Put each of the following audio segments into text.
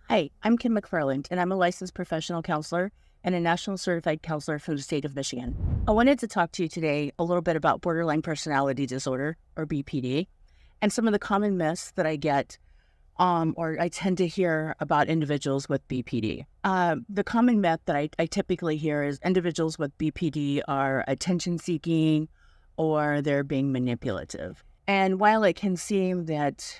Hi, I'm Kim McFarland, and I'm a licensed professional counselor and a national certified counselor from the state of Michigan. I wanted to talk to you today a little bit about borderline personality disorder, or BPD, and some of the common myths that I get or I tend to hear about individuals with BPD. The common myth that I typically hear is individuals with BPD are attention-seeking or they're being manipulative. And while it can seem that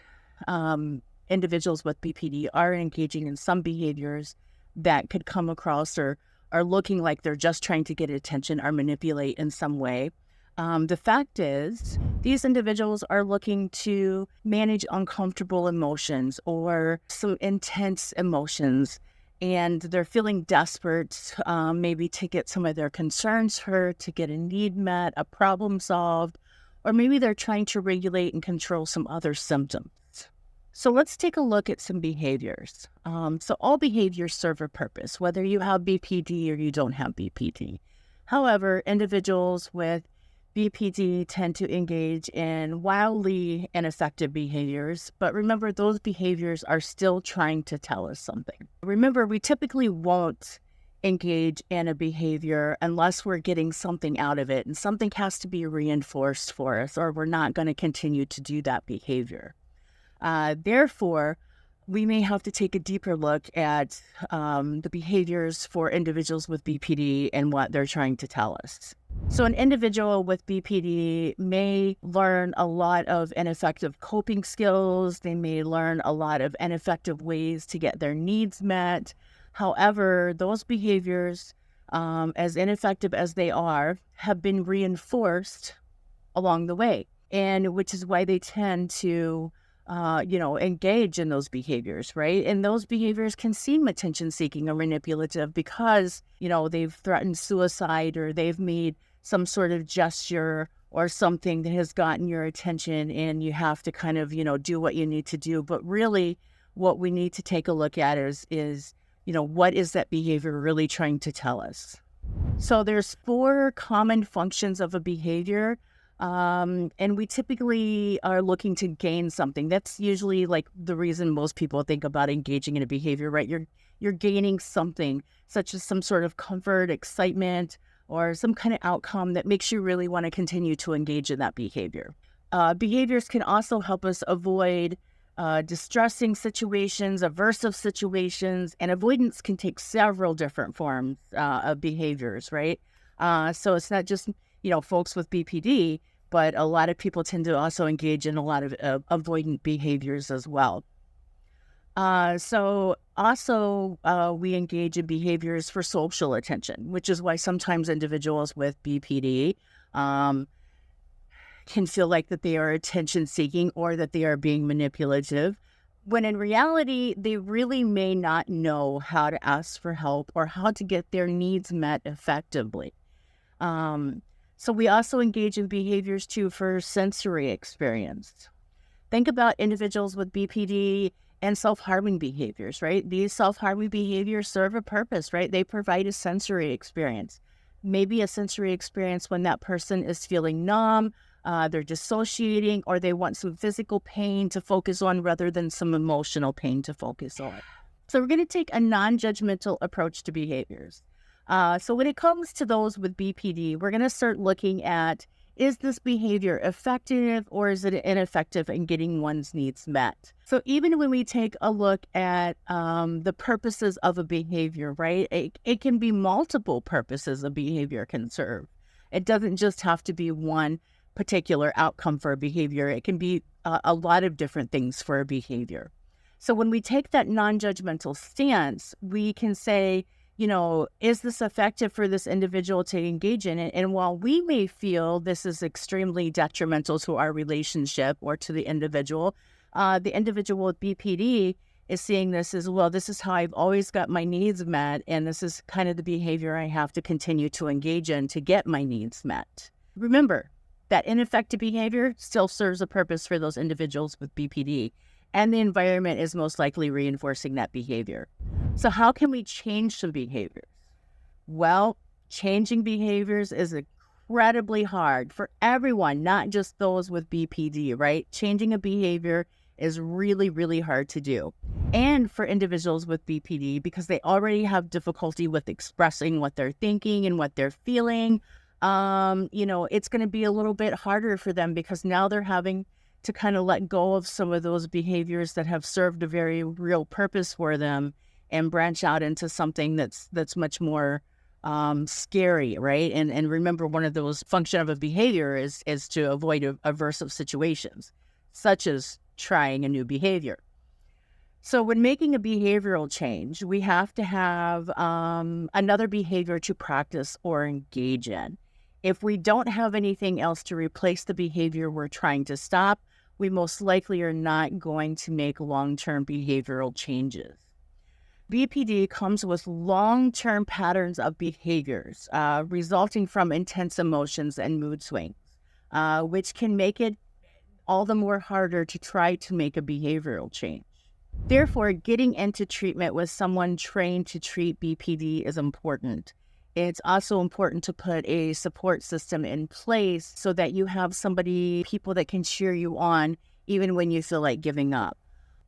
individuals with BPD are engaging in some behaviors that could come across or are looking like they're just trying to get attention or manipulate in some way, the fact is, these individuals are looking to manage uncomfortable emotions or some intense emotions, and they're feeling desperate, maybe to get some of their concerns heard, to get a need met, a problem solved, or maybe they're trying to regulate and control some other symptoms. So let's take a look at some behaviors. So all behaviors serve a purpose, whether you have BPD or you don't have BPD. However, individuals with BPD tend to engage in wildly ineffective behaviors, but remember, those behaviors are still trying to tell us something. Remember, we typically won't engage in a behavior unless we're getting something out of it, and something has to be reinforced for us, or we're not going to continue to do that behavior. Therefore, we may have to take a deeper look at the behaviors for individuals with BPD and what they're trying to tell us. So an individual with BPD may learn a lot of ineffective coping skills. They may learn a lot of ineffective ways to get their needs met. However, those behaviors, as ineffective as they are, have been reinforced along the way, and which is why they tend to engage in those behaviors, right? And those behaviors can seem attention-seeking or manipulative because, they've threatened suicide or they've made some sort of gesture or something that has gotten your attention, and you have to kind of, do what you need to do. But really, what we need to take a look at is what is that behavior really trying to tell us? So there's 4 common functions of a behavior. And we typically are looking to gain something. That's usually like the reason most people think about engaging in a behavior, right? You're gaining something, such as some sort of comfort, excitement, or some kind of outcome that makes you really want to continue to engage in that behavior. Behaviors can also help us avoid distressing situations, aversive situations, and avoidance can take several different forms of behaviors, right? So it's not just folks with BPD, but a lot of people tend to also engage in a lot of avoidant behaviors as well. So also we engage in behaviors for social attention, which is why sometimes individuals with BPD can feel like that they are attention-seeking or that they are being manipulative, when in reality, they really may not know how to ask for help or how to get their needs met effectively. So we also engage in behaviors too for sensory experience. Think about individuals with BPD and self-harming behaviors, right? These self-harming behaviors serve a purpose, right? They provide a sensory experience. Maybe a sensory experience when that person is feeling numb, they're dissociating, or they want some physical pain to focus on rather than some emotional pain to focus on. So we're going to take a non-judgmental approach to behaviors. So when it comes to those with BPD, we're going to start looking at, is this behavior effective or is it ineffective in getting one's needs met? So even when we take a look at the purposes of a behavior, right, it can be multiple purposes a behavior can serve. It doesn't just have to be one particular outcome for a behavior. It can be a lot of different things for a behavior. So when we take that non-judgmental stance, we can say, is this effective for this individual to engage in it? And while we may feel this is extremely detrimental to our relationship or to the individual with BPD is seeing this as, well, this is how I've always got my needs met, and this is kind of the behavior I have to continue to engage in to get my needs met. Remember, that ineffective behavior still serves a purpose for those individuals with BPD, and the environment is most likely reinforcing that behavior. So how can we change some behaviors? Well, changing behaviors is incredibly hard for everyone, not just those with BPD, right? Changing a behavior is really, really hard to do. And for individuals with BPD, because they already have difficulty with expressing what they're thinking and what they're feeling, it's going to be a little bit harder for them because now they're having to kind of let go of some of those behaviors that have served a very real purpose for them and branch out into something that's much more scary, right? And remember, one of those function of a behavior is to avoid aversive situations, such as trying a new behavior. So when making a behavioral change, we have to have another behavior to practice or engage in. If we don't have anything else to replace the behavior we're trying to stop, we most likely are not going to make long-term behavioral changes. BPD comes with long-term patterns of behaviors resulting from intense emotions and mood swings, which can make it all the more harder to try to make a behavioral change. Therefore, getting into treatment with someone trained to treat BPD is important. It's also important to put a support system in place so that you have people that can cheer you on even when you feel like giving up.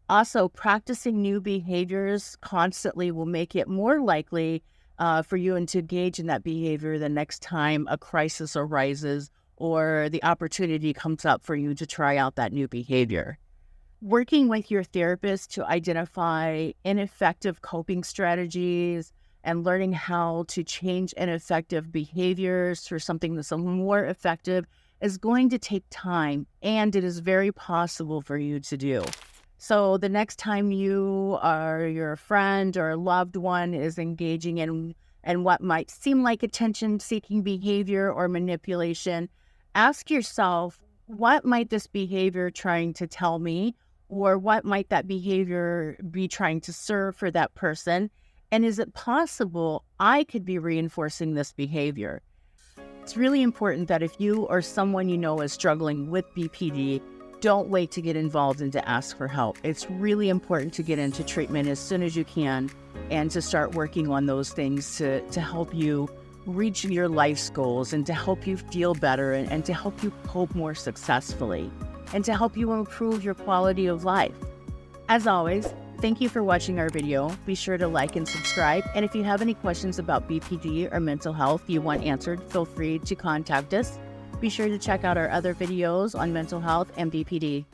Also, practicing new behaviors constantly will make it more likely for you to engage in that behavior the next time a crisis arises or the opportunity comes up for you to try out that new behavior. Working with your therapist to identify ineffective coping strategies and learning how to change ineffective behaviors for something that's more effective is going to take time, and it is very possible for you to do. So the next time you or your friend or loved one is engaging in what might seem like attention-seeking behavior or manipulation, ask yourself, what might this behavior trying to tell me? Or what might that behavior be trying to serve for that person? And is it possible I could be reinforcing this behavior? It's really important that if you or someone you know is struggling with BPD, don't wait to get involved and to ask for help. It's really important to get into treatment as soon as you can and to start working on those things to help you reach your life's goals and to help you feel better and to help you cope more successfully and to help you improve your quality of life. As always, thank you for watching our video. Be sure to like and subscribe. And if you have any questions about BPD or mental health you want answered, feel free to contact us. Be sure to check out our other videos on mental health and BPD.